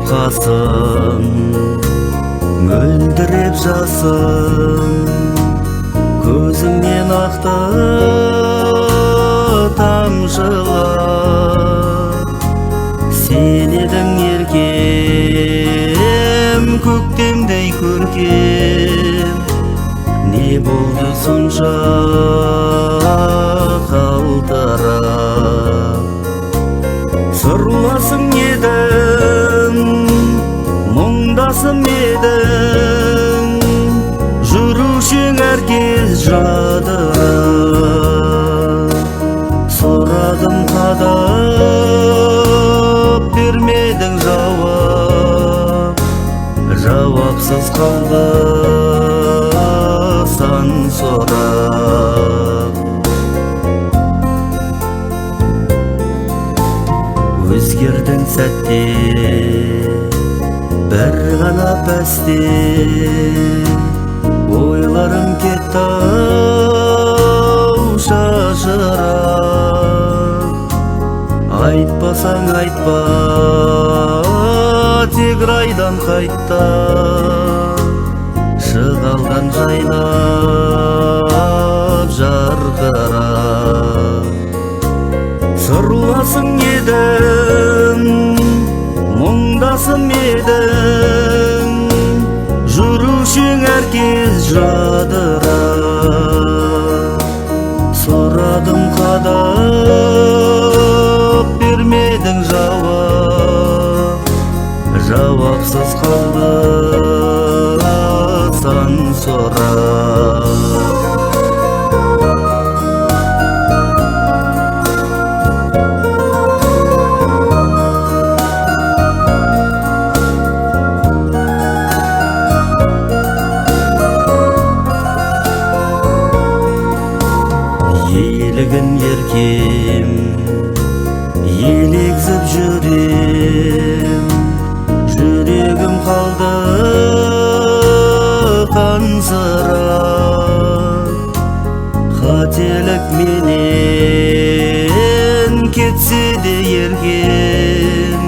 қасым, мөлдіреп жасым, көзіңнен ақты тамшылар. Сен едің еркем, көктемдей көркем, не болды сонша қалтырап? Сырласың едің, мұңдасым едің, жүрушің әркез жадырап. Сұрадым қадап, бермедің жауап, жауапсыз қалды сан сұрап. Өзгердің сәтте, бір ғана пәсте, ойларым кетті-ау шашырап. Айтпасаң айтпа, тек райдан қайтта, шығалдан жайнап жарқырап. Сырласың едің, мұңдасым едің, жүрушің әркез жадырап. Сұрадым қадап, бермедің жауап, жауапсыз қалды сан сұрап. Елігін еркем, елегзіп жүрем, жүрегім қалды қансырап. Қателік менен кетсе де еркем,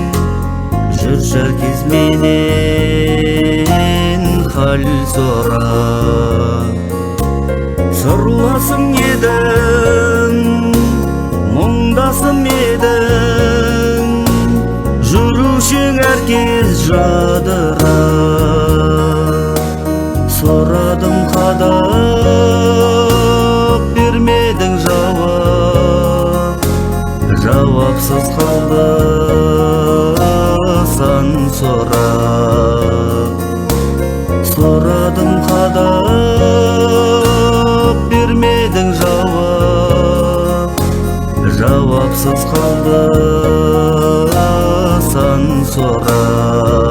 жүрші әркез менен хал сұрап. Сырласың едің, мұңдасым едің, жүрушің әркез жадырап. Сұрадым қадап, бермедің жауап, жауапсыз қалды сан сұрап. Сұрадым қадап, бермедің жауап, жауапсыз қалды сан сұрап.